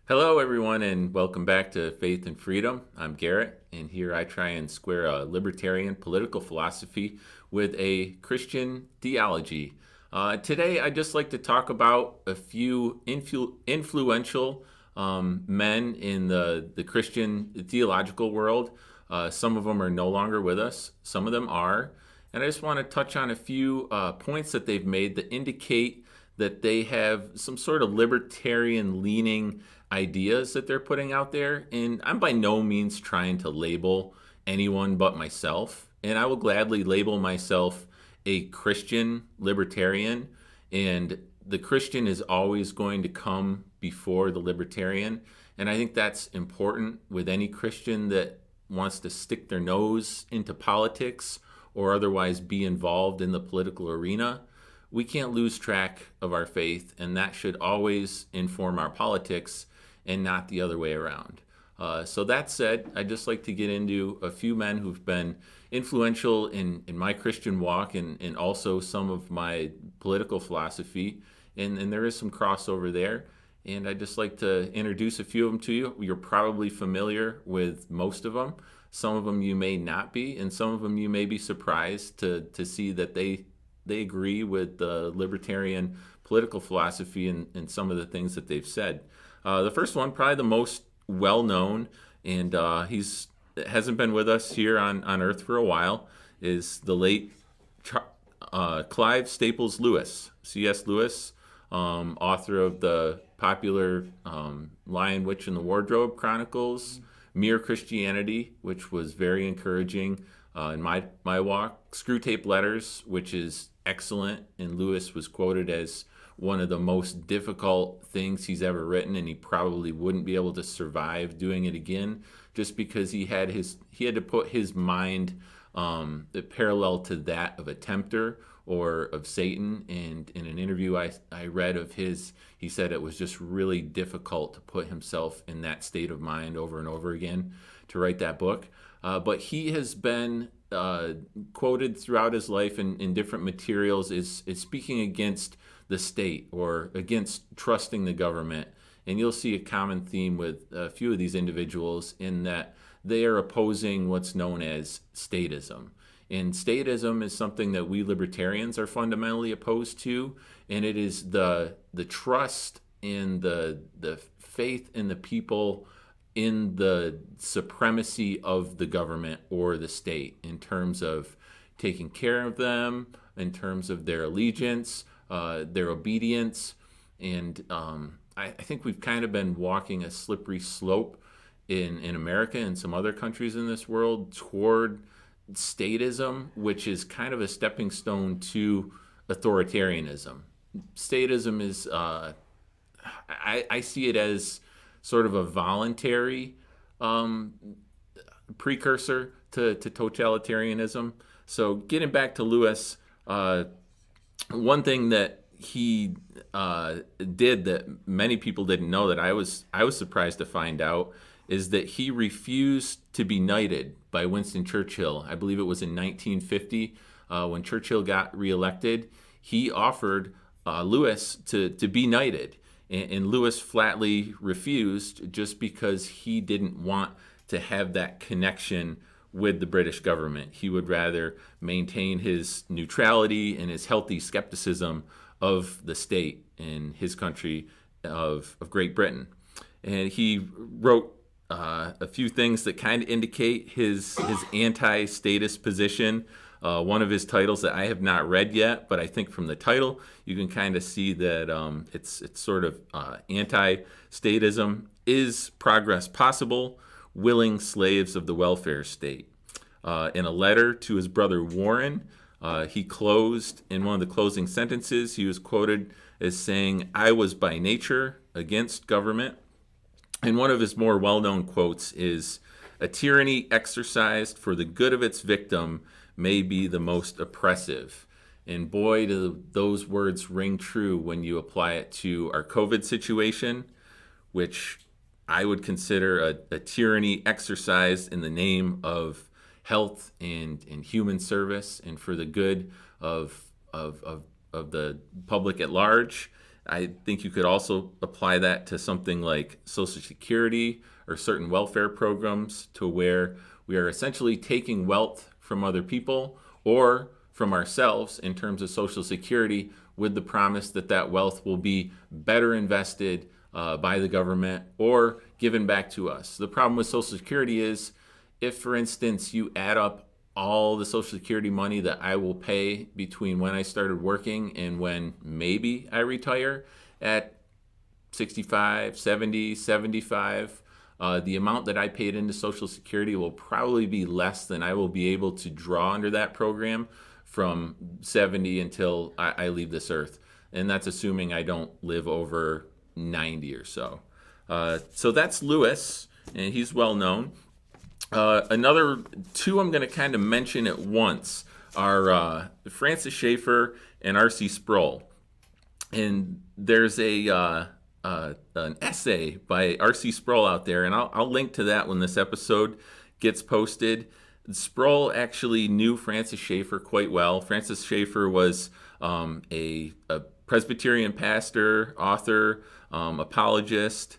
Hello, everyone, and welcome back to Faith and Freedom. I'm Gerrit, and here I try and square a libertarian political philosophy with a Christian theology. Today, I'd just like to talk about a few influential men in the Christian theological world. Some of them are no longer with us, some of them are. And I just want to touch on a few points that they've made that indicate that they have some sort of libertarian leaning ideas that they're putting out there. And I'm by no means trying to label anyone but myself. And I will gladly label myself a Christian libertarian. And the Christian is always going to come before the libertarian. And I think that's important with any Christian that wants to stick their nose into politics or otherwise be involved in the political arena. We can't lose track of our faith, and that should always inform our politics and not the other way around. So that said, I'd just like to get into a few men who've been influential in my Christian walk and also some of my political philosophy. And there is some crossover there. And I'd just like to introduce a few of them to you. You're probably familiar with most of them. Some of them you may not be, and some of them you may be surprised to see that they agree with the libertarian political philosophy and some of the things that they've said. The first one, probably the most well known, and he's hasn't been with us here on Earth for a while, is the late Clive Staples Lewis, C.S. Lewis, author of the popular Lion, Witch, and the Wardrobe Chronicles, Mere Christianity, which was very encouraging in my walk, Screwtape Letters, which is excellent, and Lewis was quoted as one of the most difficult things he's ever written, and he probably wouldn't be able to survive doing it again, just because he had to put his mind parallel to that of a tempter or of Satan. And in an interview I read of his, he said it was just really difficult to put himself in that state of mind over and over again to write that book. But he has been quoted throughout his life in different materials is speaking against the state or against trusting the government. And you'll see a common theme with a few of these individuals in that they are opposing what's known as statism. And statism is something that we libertarians are fundamentally opposed to, and it is the trust in the faith in the people in the supremacy of the government or the state in terms of taking care of them, in terms of their allegiance, their obedience. And I think we've kind of been walking a slippery slope in America and some other countries in this world toward statism, which is kind of a stepping stone to authoritarianism. Statism is, I see it as sort of a voluntary precursor to totalitarianism. So getting back to Lewis, one thing that he did that many people didn't know that I was surprised to find out is that he refused to be knighted by Winston Churchill. I believe it was in 1950 when Churchill got reelected. He offered Lewis to be knighted, and Lewis flatly refused just because he didn't want to have that connection with the British government. He would rather maintain his neutrality and his healthy skepticism of the state in his country of Great Britain. And he wrote a few things that kind of indicate his anti-statist position. One of his titles that I have not read yet, but I think from the title you can kind of see that it's sort of anti-statism. Is progress possible? Willing slaves of the welfare state. In a letter to his brother Warren, he closed, in one of the closing sentences, he was quoted as saying, "I was by nature against government." And one of his more well-known quotes is, "A tyranny exercised for the good of its victim may be the most oppressive." And boy, do those words ring true when you apply it to our COVID situation, which I would consider a tyranny exercised in the name of health and human service and for the good of the public at large. I think you could also apply that to something like Social Security or certain welfare programs, to where we are essentially taking wealth from other people or from ourselves in terms of Social Security, with the promise that that wealth will be better invested by the government or given back to us. The problem with Social Security is, if, for instance, you add up all the Social Security money that I will pay between when I started working and when maybe I retire at 65, 70, 75, the amount that I paid into Social Security will probably be less than I will be able to draw under that program from 70 until I leave this earth. And that's assuming I don't live over 90 or so. So that's Lewis, and he's well known. Another two I'm going to kind of mention at once are Francis Schaeffer and R.C. Sproul. And there's an essay by R.C. Sproul out there, and I'll link to that when this episode gets posted. Sproul actually knew Francis Schaeffer quite well. Francis Schaeffer was a Presbyterian pastor, author, apologist.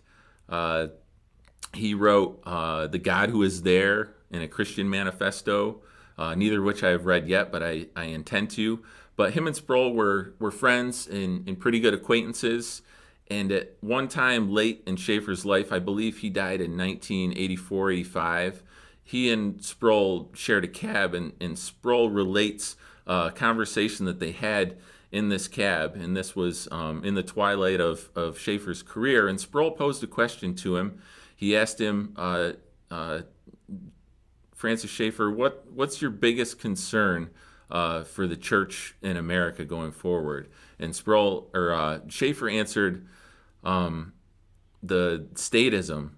He wrote The God Who Is There and A Christian Manifesto, neither of which I have read yet, but I intend to. But him and Sproul were friends and pretty good acquaintances. And at one time late in Schaeffer's life, I believe he died in 1984, 85, he and Sproul shared a cab, and Sproul relates a conversation that they had in this cab, and this was in the twilight of Schaeffer's career. And Sproul posed a question to him. He asked him, Francis Schaeffer, what's your biggest concern for the church in America going forward? And Schaeffer answered, the statism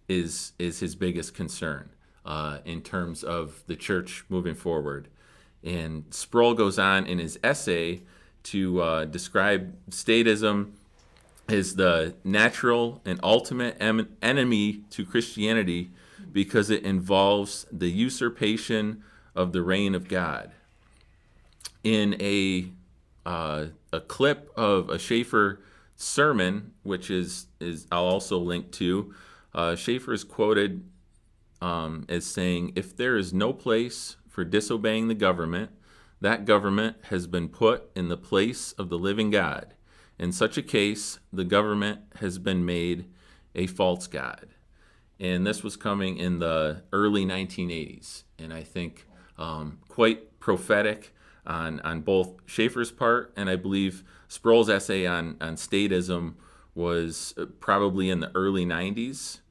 is his biggest concern in terms of the church moving forward. And Sproul goes on in his essay to describe statism as the natural and ultimate enemy to Christianity, because it involves the usurpation of the reign of God. In a clip of a Schaeffer sermon, which is I'll also link to, Schaeffer is quoted as saying, "If there is no place for disobeying the government, that government has been put in the place of the living God. In such a case, the government has been made a false god." And this was coming in the early 1980s, and I think quite prophetic on both Schaeffer's part, and I believe Sproul's essay on statism was probably in the early 90s.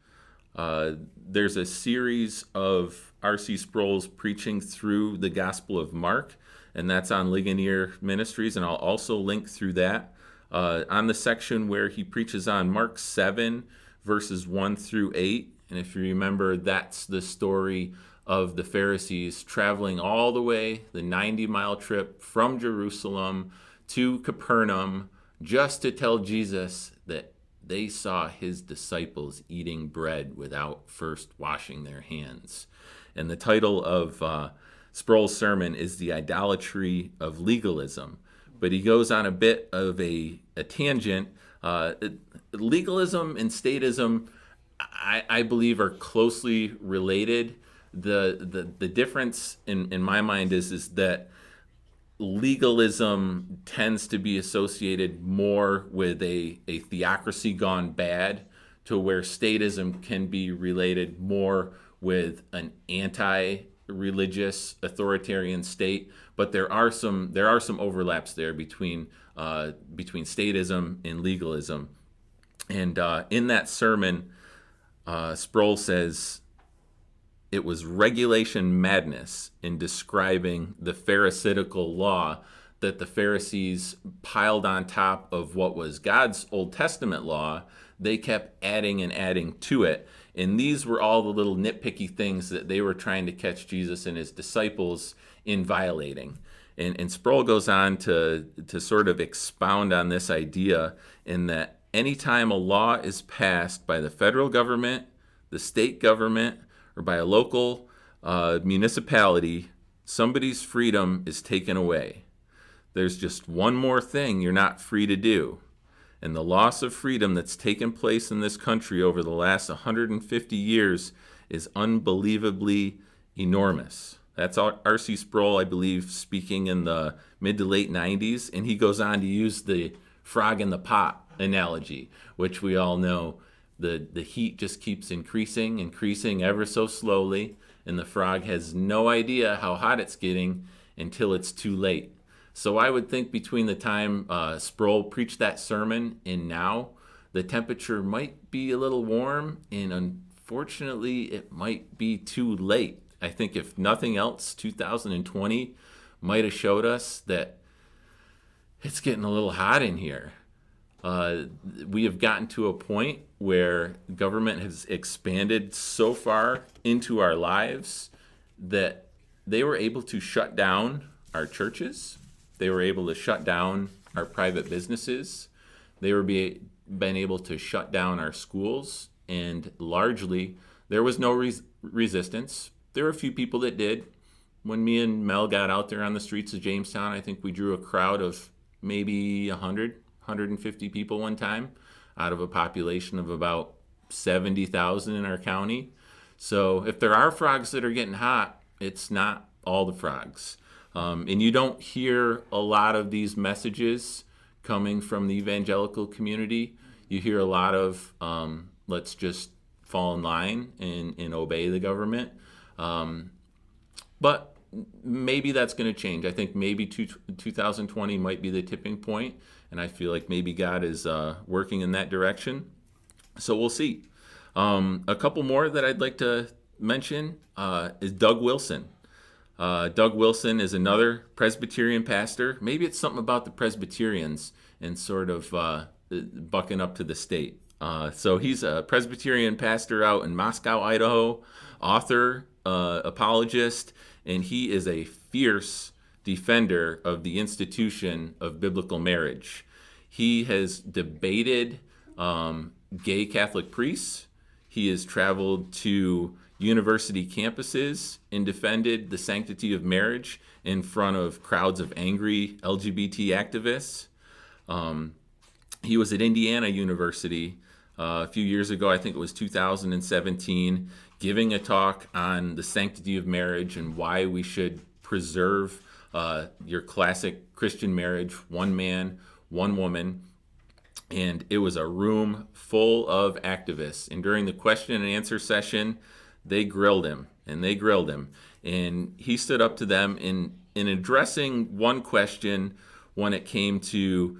There's a series of R.C. Sproul's preaching through the Gospel of Mark, and that's on Ligonier Ministries, and I'll also link through that. On the section where he preaches on Mark 7, verses 1 through 8, and if you remember, that's the story of the Pharisees traveling all the way, the 90-mile trip from Jerusalem to Capernaum, just to tell Jesus that they saw his disciples eating bread without first washing their hands. And the title of Sproul's sermon is The Idolatry of Legalism. But he goes on a bit of a tangent. Legalism and statism, I believe, are closely related. The difference in my mind is that legalism tends to be associated more with a theocracy gone bad, to where statism can be related more with an anti-religious authoritarian state. But there are some overlaps there between statism and legalism. And in that sermon, Sproul says, "It was regulation madness in describing the Pharisaical law that the Pharisees piled on top of what was God's Old Testament law. They kept adding and adding to it. And these were all the little nitpicky things that they were trying to catch Jesus and his disciples in violating." And Sproul goes on to sort of expound on this idea, in that anytime a law is passed by the federal government, the state government, or by a local municipality, somebody's freedom is taken away. There's just one more thing you're not free to do. And the loss of freedom that's taken place in this country over the last 150 years is unbelievably enormous. That's R.C. Sproul, I believe, speaking in the mid to late 90s. And he goes on to use the frog in the pot analogy, which we all know the heat just keeps increasing ever so slowly. And the frog has no idea how hot it's getting until it's too late. So I would think between the time Sproul preached that sermon and now, the temperature might be a little warm, and unfortunately, it might be too late. I think if nothing else, 2020 might have showed us that it's getting a little hot in here. We have gotten to a point where government has expanded so far into our lives that they were able to shut down our churches. They were able to shut down our private businesses. They were been able to shut down our schools. And largely, there was no resistance. There were a few people that did. When me and Mel got out there on the streets of Jamestown, I think we drew a crowd of maybe 150 people one time out of a population of about 70,000 in our county. So if there are frogs that are getting hot, it's not all the frogs. And you don't hear a lot of these messages coming from the evangelical community. You hear a lot of let's just fall in line and obey the government. But maybe that's going to change. I think maybe 2020 might be the tipping point, and I feel like maybe God is working in that direction. So we'll see. A couple more that I'd like to mention is Doug Wilson. Doug Wilson is another Presbyterian pastor. Maybe it's something about the Presbyterians and sort of bucking up to the state. So he's a Presbyterian pastor out in Moscow, Idaho, author, apologist, and he is a fierce defender of the institution of biblical marriage. He has debated gay Catholic priests. He has traveled to university campuses and defended the sanctity of marriage in front of crowds of angry LGBT activists. He was at Indiana University a few years ago, I think it was 2017, giving a talk on the sanctity of marriage and why we should preserve your classic Christian marriage, one man, one woman. And it was a room full of activists. And during the question and answer session, they grilled him. And he stood up to them in addressing one question when it came to,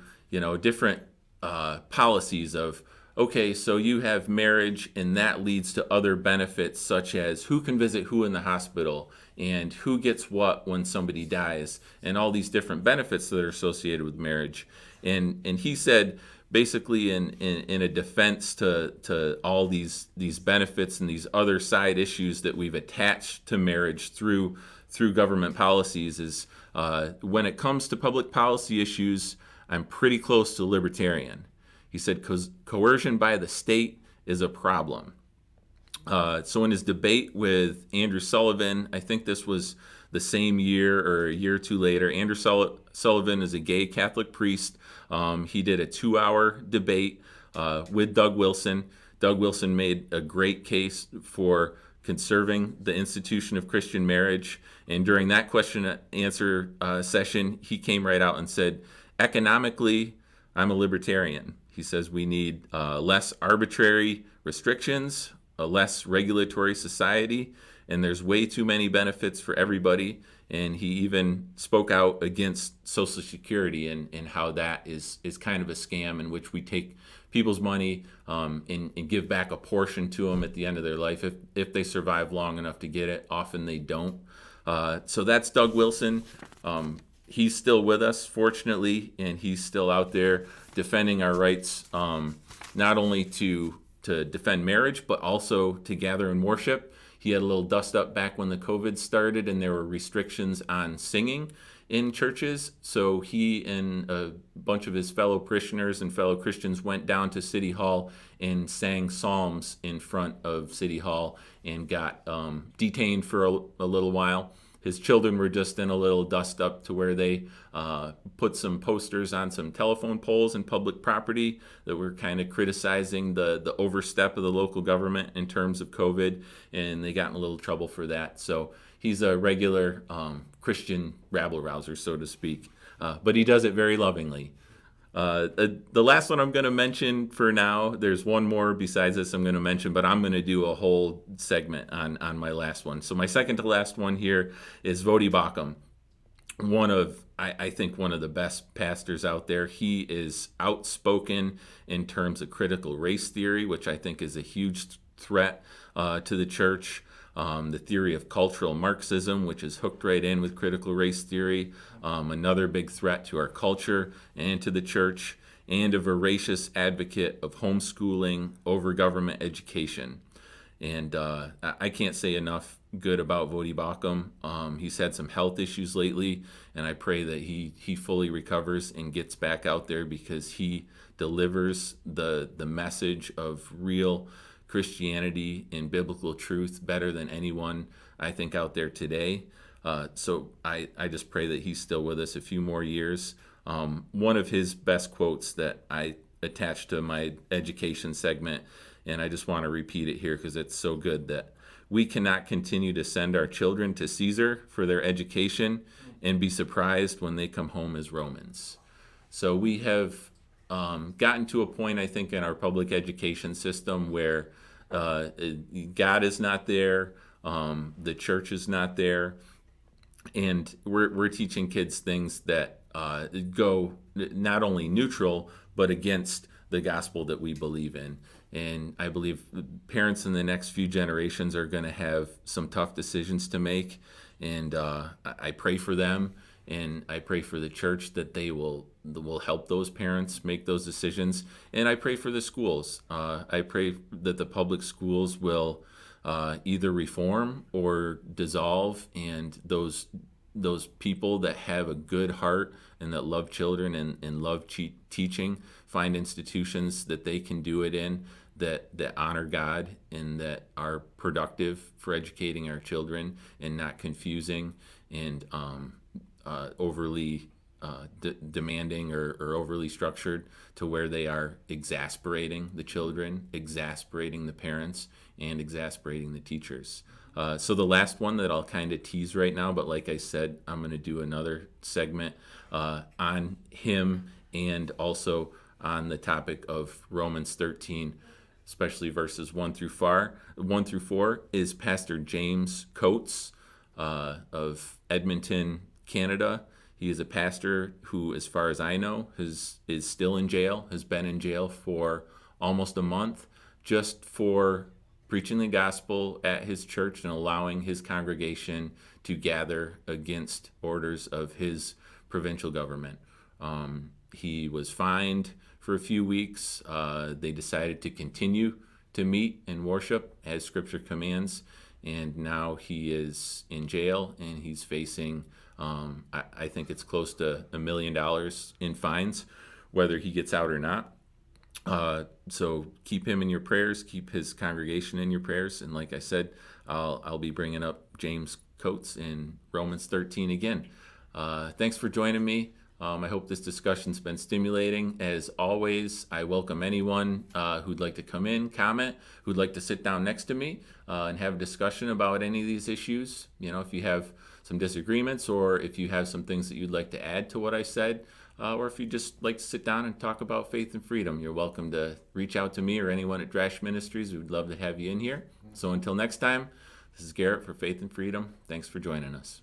different policies of, okay, so you have marriage and that leads to other benefits such as who can visit who in the hospital and who gets what when somebody dies and all these different benefits that are associated with marriage. And he said, basically in a defense to all these benefits and these other side issues that we've attached to marriage through government policies is when it comes to public policy issues, I'm pretty close to libertarian. He said coercion by the state is a problem. So in his debate with Andrew Sullivan, I think this was the same year or a year or two later, Andrew Sullivan is a gay Catholic priest. He did a 2-hour debate with Doug Wilson. Doug Wilson made a great case for conserving the institution of Christian marriage. And during that question and answer session, he came right out and said, economically, I'm a libertarian. He says we need less arbitrary restrictions, a less regulatory society, and there's way too many benefits for everybody. And he even spoke out against Social Security and how that is kind of a scam in which we take people's money and give back a portion to them at the end of their life if they survive long enough to get it. Often they don't. So that's Doug Wilson. He's still with us, fortunately, and he's still out there defending our rights, not only to defend marriage, but also to gather and worship. He had a little dust up back when the COVID started and there were restrictions on singing in churches. So he and a bunch of his fellow parishioners and fellow Christians went down to City Hall and sang psalms in front of City Hall and got detained for a little while. his children were just in a little dust up to where they put some posters on some telephone poles in public property that were kind of criticizing the overstep of the local government in terms of COVID, and they got in a little trouble for that. So he's a regular Christian rabble-rouser, so to speak, but he does it very lovingly. The last one I'm going to mention for now, there's one more besides this I'm going to mention, but I'm going to do a whole segment on my last one. So my second to last one here is Vodi Bakum, I think one of the best pastors out there. He is outspoken in terms of critical race theory, which I think is a huge threat to the church. The theory of cultural Marxism, which is hooked right in with critical race theory, another big threat to our culture and to the church, and a voracious advocate of homeschooling over government education. And I can't say enough good about Vodi Bakum. He's had some health issues lately, and I pray that he fully recovers and gets back out there, because he delivers the message of real Christianity and biblical truth better than anyone, I think, out there today. So I just pray that he's still with us a few more years. One of his best quotes that I attached to my education segment, and I just want to repeat it here because it's so good, that we cannot continue to send our children to Caesar for their education and be surprised when they come home as Romans. So we have gotten to a point, I think, in our public education system where God is not there, the church is not there, and we're teaching kids things that go not only neutral, but against the gospel that we believe in. And I believe parents in the next few generations are going to have some tough decisions to make, and I pray for them. And I pray for the church that they will help those parents make those decisions. And I pray for the schools. I pray that the public schools will either reform or dissolve, and those people that have a good heart and that love children and love teaching find institutions that they can do it in that honor God and that are productive for educating our children and not confusing and overly demanding or overly structured to where they are exasperating the children, exasperating the parents, and exasperating the teachers. So the last one that I'll kind of tease right now, but like I said, I'm going to do another segment on him and also on the topic of Romans 13, especially verses 1 through 4, is Pastor James Coates of Edmonton, Canada. He is a pastor who, as far as I know, is still in jail, has been in jail for almost a month, just for preaching the gospel at his church and allowing his congregation to gather against orders of his provincial government. He was fined for a few weeks. They decided to continue to meet and worship as Scripture commands, and now he is in jail and he's facing I think it's close to $1 million in fines, whether he gets out or not. So keep him in your prayers, keep his congregation in your prayers. And like I said, I'll be bringing up James Coates in Romans 13 again. Thanks for joining me. I hope this discussion's been stimulating. As always, I welcome anyone who'd like to come in, comment, who'd like to sit down next to me and have a discussion about any of these issues. You know, if you have some disagreements, or if you have some things that you'd like to add to what I said, or if you just like to sit down and talk about faith and freedom, you're welcome to reach out to me or anyone at Drash Ministries. We'd love to have you in here. So until next time, this is Gerrit for Faith and Freedom. Thanks for joining us.